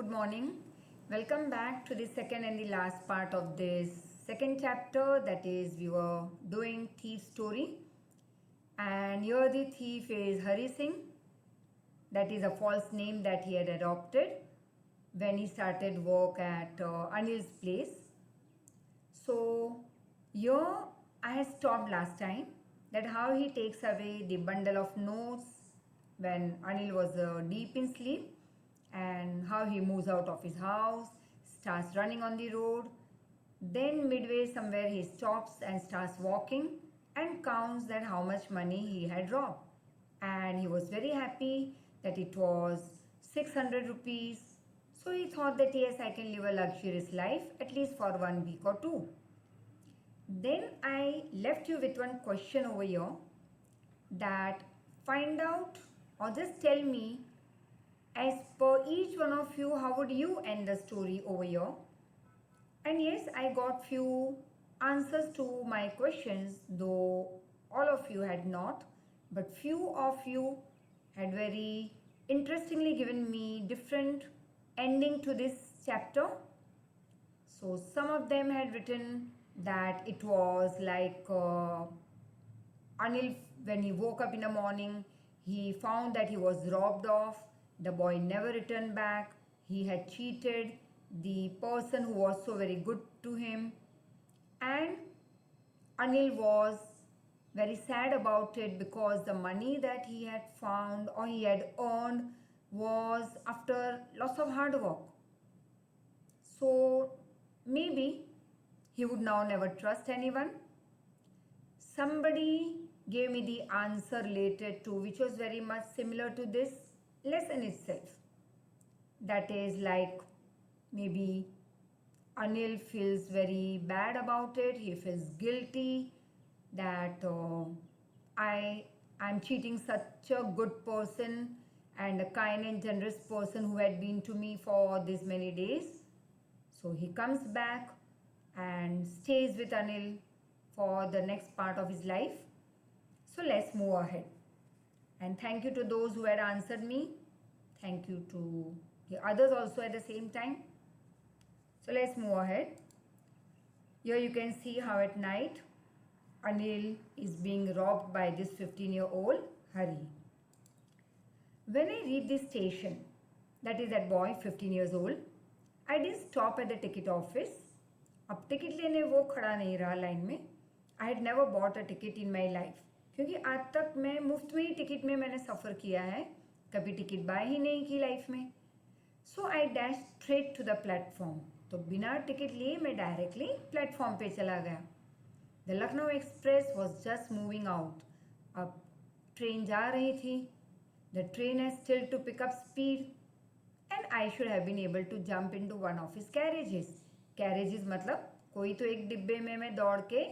good morning. Welcome back to the second and the last part of this second chapter, that is, we were doing thief story. And here the thief is Hari Singh. That is a false name that he had adopted when he started work at Anil's place. So here I had stopped last time, that how he takes away the bundle of notes when Anil was deep in sleep, and how he moves out of his house, starts running on the road. Then midway somewhere he stops and starts walking and counts that how much money he had robbed. And he was very happy that it was 600 rupees. So he thought that yes, I can live a luxurious life at least for 1 week or two. Then I left you with one question over here, that find out or just tell me, as per each one of you, how would you end the story over here? And yes, I got few answers to my questions, though all of you had not, but few of you had very interestingly given me different ending to this chapter. So some of them had written that it was like Anil, when he woke up in the morning, he found that he was robbed of. The boy never returned back. He had cheated the person who was so very good to him. And Anil was very sad about it because the money that he had found or he had earned was after lots of hard work. So maybe he would now never trust anyone. Somebody gave me the answer related to, which was very much similar to this lesson itself. That is like, maybe Anil feels very bad about it. He feels guilty that I'm cheating such a good person and a kind and generous person who had been to me for this many days. So he comes back and stays with Anil for the next part of his life. So let's move ahead. And thank you to those who had answered me. Thank you to the others also at the same time. So let's move ahead. Here you can see how at night Anil is being robbed by this 15-year-old Hari. When I reached the station, that is that boy 15 years old, I didn't stop at the ticket office. अब ticket लेने वो खड़ा नहीं रहा line में. I had never bought a ticket in my life, क्योंकि आज तक मैं मुफ्त में ही टिकट में मैंने सफ़र किया है, कभी टिकट बाय ही नहीं की लाइफ में. So I dash straight to the platform. तो बिना टिकट लिए मैं डायरेक्टली प्लेटफॉर्म पे चला गया. The Lucknow express was just moving out. अब ट्रेन जा रही थी. The train has still to pick up speed and I should have been able to jump into one of his carriages. Carriages मतलब कोई तो एक डिब्बे में मैं दौड़ के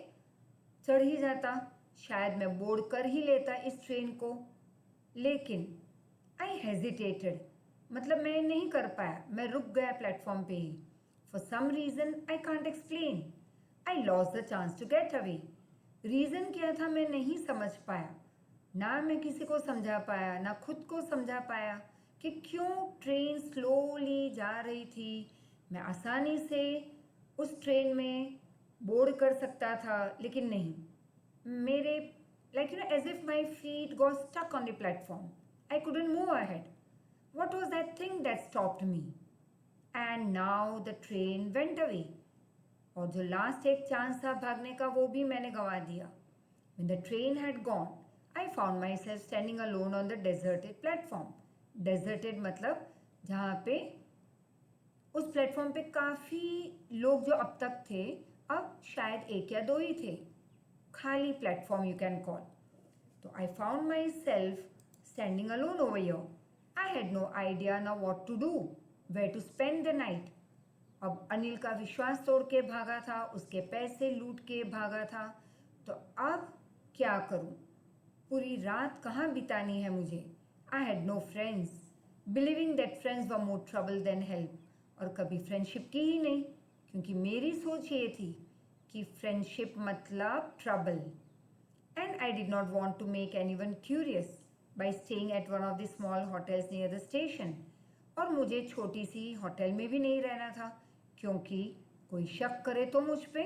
चढ़ ही जाता, शायद मैं बोर्ड कर ही लेता इस ट्रेन को. लेकिन आई हेजिटेटेड, मतलब मैं नहीं कर पाया, मैं रुक गया प्लेटफॉर्म पे ही. For some reason I can't explain, I lost the chance to get away. Reason क्या था मैं नहीं समझ पाया. ना मैं किसी को समझा पाया, ना खुद को समझा पाया कि क्यों ट्रेन स्लोली जा रही थी. मैं आसानी से उस ट्रेन में बोर्ड कर सकता था, लेकिन नहीं. मेरे like as if my feet got stuck on the platform. I couldn't move ahead. What was that thing that stopped me? And now the train went away. और जो लास्ट एक चांस था भागने का, वो भी मैंने गंवा दिया. When the train had gone, I found myself standing alone on the deserted platform. Deserted मतलब जहाँ पे उस प्लेटफॉर्म पे काफ़ी लोग जो अब तक थे, अब शायद एक या दो ही थे. खाली प्लेटफॉर्म यू कैन कॉल. तो I found my self standing alone over here. I had no idea ना what to do, where to spend the night. अब अनिल का विश्वास तोड़ के भागा था, उसके पैसे लूट के भागा था. तो अब क्या करूं? पूरी रात कहाँ बितानी है मुझे? I had no friends, believing that friends were more trouble than help. और कभी फ्रेंडशिप की ही नहीं, क्योंकि मेरी सोच ये थी कि फ्रेंडशिप मतलब trouble. And I did not want to make anyone curious by staying at one of the small hotels near the station, और मुझे छोटी सी होटल में भी नहीं रहना था, क्योंकि कोई शक करे तो मुझ पे।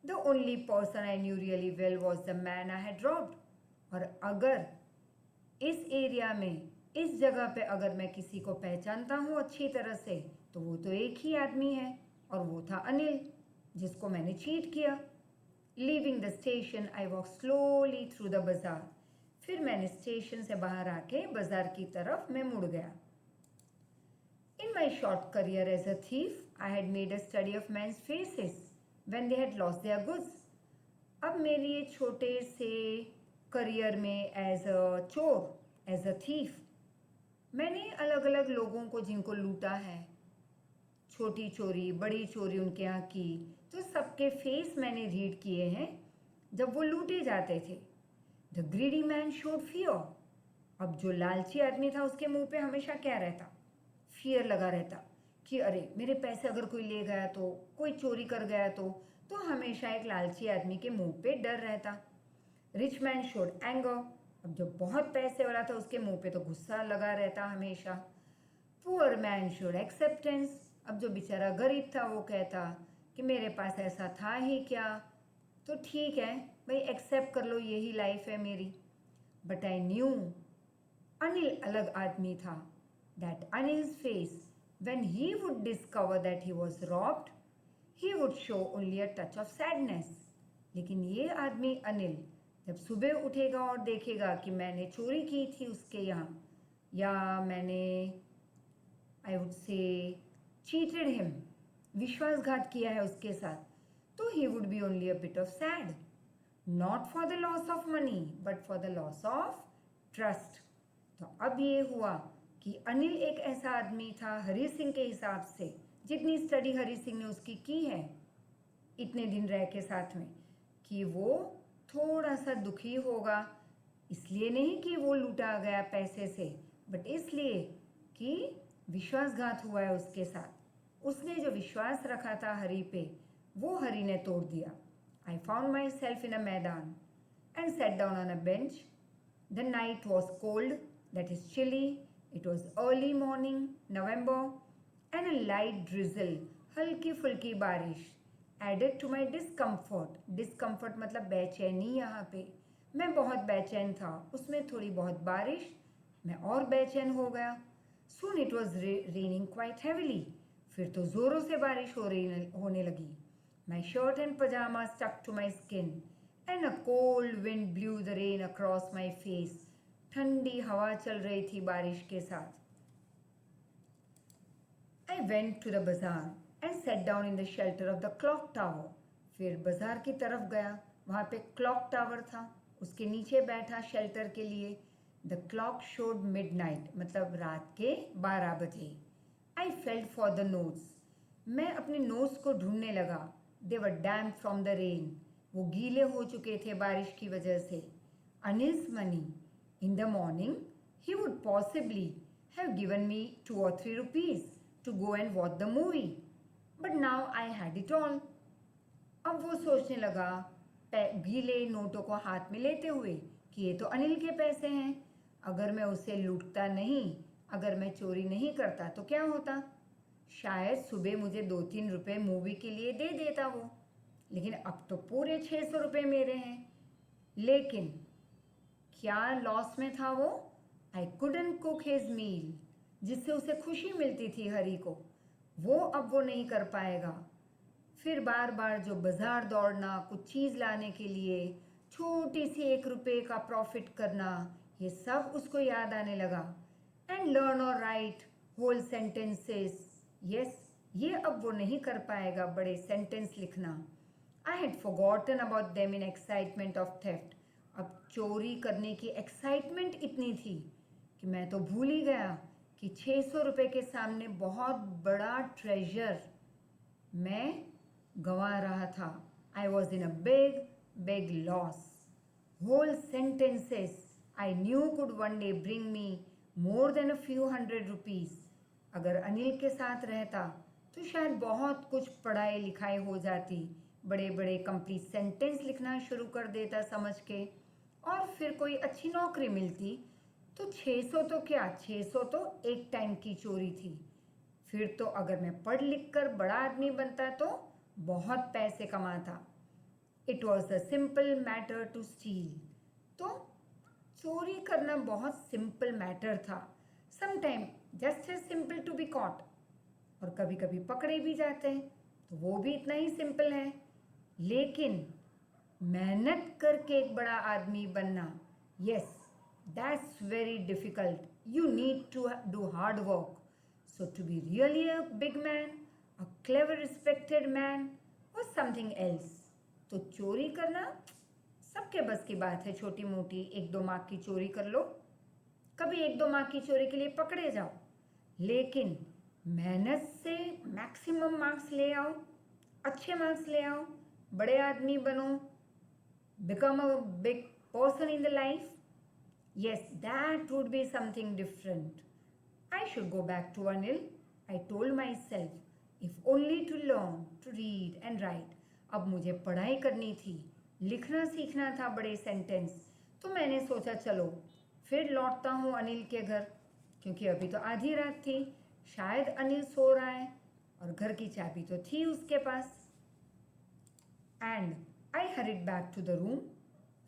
The only person I knew really well was the man I had robbed. और अगर इस एरिया में, इस जगह पे अगर मैं किसी को पहचानता हूँ अच्छी तरह से, तो वो तो एक ही आदमी है, और वो था अनिल, जिसको मैंने चीट किया। Leaving the station I walk slowly through the बाजार। फिर मैंने स्टेशन से बाहर आके बाजार की तरफ मैं मुड़ गया। In my short career as a thief, I had made a study of men's faces when they had lost their goods. अब मेरे ये छोटे से करियर में एज अ चोर, एज अ थीफ, मैंने अलग अलग लोगों को जिनको लूटा है, छोटी चोरी बड़ी चोरी उनके यहाँ की, तो सबके फेस मैंने रीड किए हैं जब वो लूटे जाते थे। The greedy man showed fear. अब जो लालची आदमी था उसके मुंह पे हमेशा क्या रहता? फियर लगा रहता कि अरे मेरे पैसे अगर कोई ले गया तो, कोई चोरी कर गया तो हमेशा एक लालची आदमी के मुंह पे डर रहता। Rich man showed anger. अब जो बहुत पैसे वाला था उसके मुंह पे तो गुस्सा लगा रहता हमेशा। Poor man showed acceptance. अब जो बेचारा गरीब था वो कहता कि मेरे पास ऐसा था ही क्या, तो ठीक है भाई, एक्सेप्ट कर लो, यही लाइफ है मेरी। बट आई न्यू अनिल अलग आदमी था। That Anil's face, when he would discover that he was robbed, he would show only a touch of sadness. लेकिन ये आदमी अनिल जब सुबह उठेगा और देखेगा कि मैंने चोरी की थी उसके यहाँ, या मैंने I would say cheated him, विश्वासघात किया है उसके साथ, तो he would be only a bit of sad, not for the loss of money but for the loss of trust. तो अब ये हुआ कि अनिल एक ऐसा आदमी था हरी सिंह के हिसाब से, जितनी स्टडी हरी सिंह ने उसकी की है इतने दिन रह के साथ में, कि वो थोड़ा सा दुखी होगा, इसलिए नहीं कि वो लूटा गया पैसे से, बट इसलिए कि विश्वासघात हुआ है उसके साथ। उसने जो विश्वास रखा था हरी पे, वो हरी ने तोड़ दिया। आई फाउंड माई सेल्फ इन अ मैदान and set down on a bench. The night was cold, that is chilly. It was early morning, November, and a light drizzle, हल्की फुल्की बारिश, added to my discomfort. Discomfort मतलब बेचैनी। यहाँ पे मैं बहुत बेचैन था, उसमें थोड़ी बहुत बारिश, मैं और बेचैन हो गया। Soon it was raining quite heavily. फिर तो ज़ोरों से बारिश होने लगी। My shirt and pajamas stuck to my skin, and a cold wind blew the rain across my face. ठंडी हवा चल रही थी बारिश के साथ। I went to the bazaar and sat down in the shelter of the clock tower. फिर बाजार की तरफ गया, वहाँ पे क्लॉक टावर था, उसके नीचे बैठा शेल्टर के लिए। द क्लॉक शोड मिडनाइट, मतलब रात के 12 बजे। I felt for the notes. मैं अपने नोट्स को ढूंढने लगा। दे वर डैम्प फ्रॉम द रेन, वो गीले हो चुके थे बारिश की वजह से। Anil's money. In the morning, he would possibly have given me 2 or 3 rupees to go and watch the movie. But now I had it all. अब वो सोचने लगा गीले नोटों को हाथ में लेते हुए कि ये तो अनिल के पैसे हैं, अगर मैं उसे लूटता नहीं, अगर मैं चोरी नहीं करता तो क्या होता? शायद सुबह मुझे 2-3 रुपए मूवी के लिए दे देता वो, लेकिन अब तो पूरे 600 रुपये मेरे हैं। लेकिन क्या लॉस में था वो? I couldn't cook his meal, जिससे उसे खुशी मिलती थी हरी को, वो अब वो नहीं कर पाएगा। फिर बार बार जो बाजार दौड़ना कुछ चीज़ लाने के लिए, छोटी सी 1 रुपये का प्रॉफिट करना, ये सब उसको याद आने लगा। एंड लर्न और राइट होल सेंटेंसेस, यस, ये अब वो नहीं कर पाएगा बड़े सेंटेंस लिखना। I had forgotten about them in excitement of theft. अब चोरी करने की एक्साइटमेंट इतनी थी कि मैं तो भूल ही गया कि 600 रुपये के सामने बहुत बड़ा ट्रेजर मैं गंवा रहा था। I was in a big big loss. Whole sentences I knew could one day bring me more than a few 100 rupees. अगर अनिल के साथ रहता तो शायद बहुत कुछ पढ़ाई लिखाई हो जाती, बड़े बड़े कंप्लीट सेंटेंस लिखना शुरू कर देता समझ के, और फिर कोई अच्छी नौकरी मिलती तो 600 तो क्या, 600 तो एक टाइम की चोरी थी। फिर तो अगर मैं पढ़ लिख कर बड़ा आदमी बनता तो बहुत पैसे कमाता। It was a simple matter to steal. तो चोरी करना बहुत सिंपल मैटर था। Sometime just as simple to be caught. और कभी कभी पकड़े भी जाते हैं तो वो भी इतना ही सिंपल है। लेकिन मेहनत करके एक बड़ा आदमी बनना, yes, that's very difficult. You need to do hard work. So to be really a big man, a clever respected man और समथिंग एल्स। तो चोरी करना सबके बस की बात है। छोटी मोटी 1-2 मार्क की चोरी कर लो, कभी 1-2 मार्क की चोरी के लिए पकड़े जाओ, लेकिन मेहनत से मैक्सिमम मार्क्स ले आओ, अच्छे मार्क्स ले आओ, बड़े आदमी बनो, become a big person in the life. Yes, that would be something different. I should go back to Anil. I told myself, if only to learn to read and write. अब मुझे पढ़ाई करनी थी, लिखना सीखना था बड़े सेंटेंस। तो मैंने सोचा चलो फिर लौटता हूँ अनिल के घर, क्योंकि अभी तो आधी रात थी, शायद अनिल सो रहा है और घर की चाबी तो थी उसके पास। And I hurried back to the room,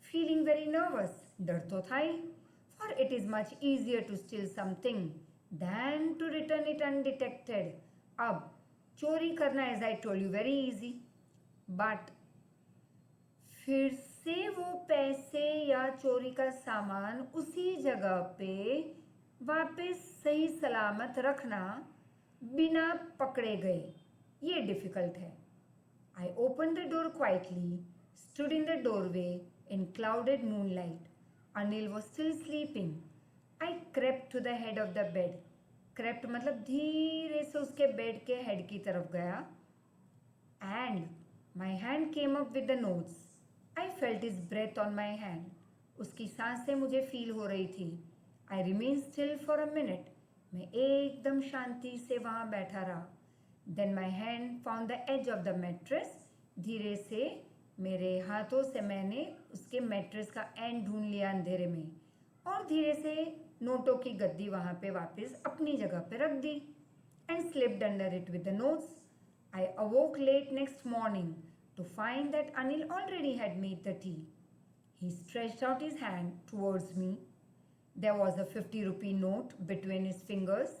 feeling very nervous. डर तो था ही, for it is much easier to steal something than to return it undetected. अब चोरी करना, as I told you, very easy. But फिर से वो पैसे या चोरी का सामान उसी जगह पे वापस सही सलामत रखना बिना पकड़े गए, ये डिफिकल्ट है। I opened the door quietly, stood in the doorway in clouded moonlight. Anil was still sleeping. I crept to the head of the bed. Crept मतलब धीरे से उसके बेड के हेड की तरफ गया. And my hand came up with the notes. I felt his breath on my hand. उसकी सांसें मुझे फील हो रही थी. I remained still for a minute. मैं एकदम शांति से वहाँ बैठा रहा. Then my hand found the edge of the mattress. धीरे से मेरे हाथों से मैंने उसके मैट्रेस का एंड ढूंढ लिया अंधेरे में, और धीरे से नोटों की गद्दी वहाँ पे वापस अपनी जगह पे रख दी. And slipped under it with the notes. I awoke late next morning to find that Anil already had made the tea. He stretched out his hand towards me. There was a 50 rupee note between his fingers.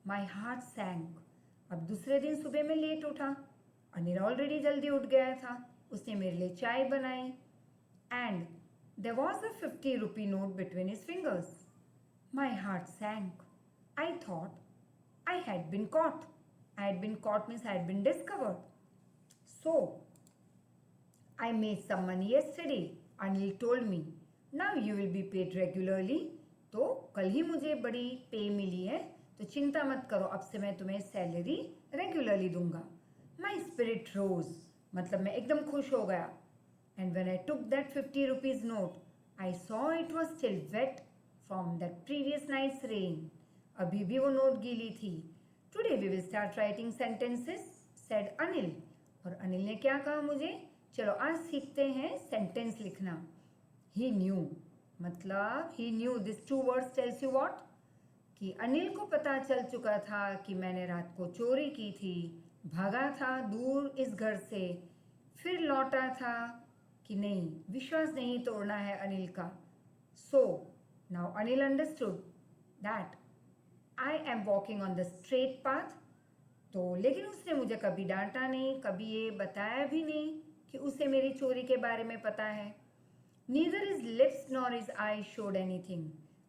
My heart sank. अब दूसरे दिन सुबह में late उठा. Anil already जल्दी उठ गया था. उसने मेरे लिए चाय बनाई. And there was a 50 rupee note between his fingers. My heart sank. I thought I had been caught. I had been caught means I had been discovered. So I made some money yesterday. Anil told me. Now you will be paid regularly. तो कल ही मुझे बड़ी पे मिली है, तो चिंता मत करो, अब से मैं तुम्हें सैलरी रेगुलरली दूंगा. माई स्पिरिट रोज, मतलब मैं एकदम खुश हो गया. And when I took that 50 rupees note, I saw it was still wet from that previous night's rain. अभी भी वो नोट गीली थी. Today we will start writing sentences, said Anil. और अनिल ने क्या कहा मुझे, चलो आज सीखते हैं सेंटेंस लिखना. ही न्यू, मतलब he knew this 2 words tells you what, कि अनिल को पता चल चुका था कि मैंने रात को चोरी की थी, भागा था दूर इस घर से, फिर लौटा था कि नहीं, विश्वास नहीं तोड़ना है अनिल का. So now Anil understood that I am walking on the straight path. तो लेकिन उसने मुझे कभी डांटा नहीं, कभी ये बताया भी नहीं कि उसे मेरी चोरी के बारे में पता है. Neither his lips nor his eyes showed anything.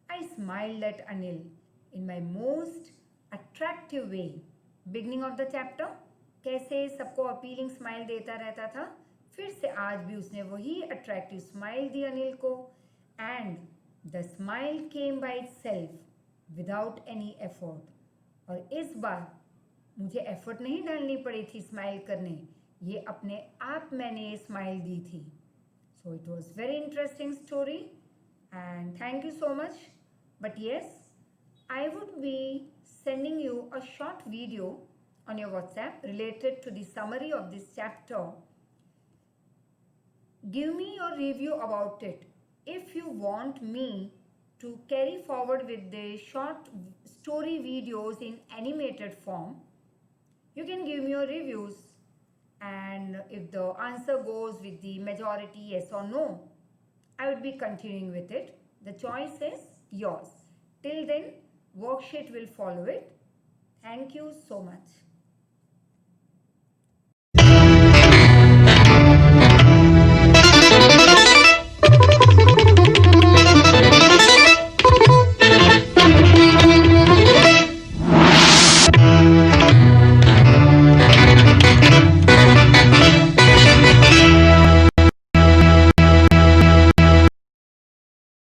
I smiled at Anil in my most attractive way. Beginning of the chapter, कैसे सबको अपीलिंग स्माइल देता रहता था, फिर से आज भी उसने वही अट्रैक्टिव स्माइल दी अनिल को. And the smile came by itself without any effort. और इस बार मुझे एफर्ट नहीं डालनी पड़ी थी स्माइल करने, ये अपने आप मैंने ये स्माइल दी थी. So it was very interesting story and thank you so much. But yes, I would be sending you a short video on your WhatsApp related to the summary of this chapter. Give me your review about it. If you want me to carry forward with the short story videos in animated form, you can give me your reviews, and if the answer goes with the majority yes or no, I would be continuing with it. The choice is yours. Till then, worksheet will follow it. Thank you so much.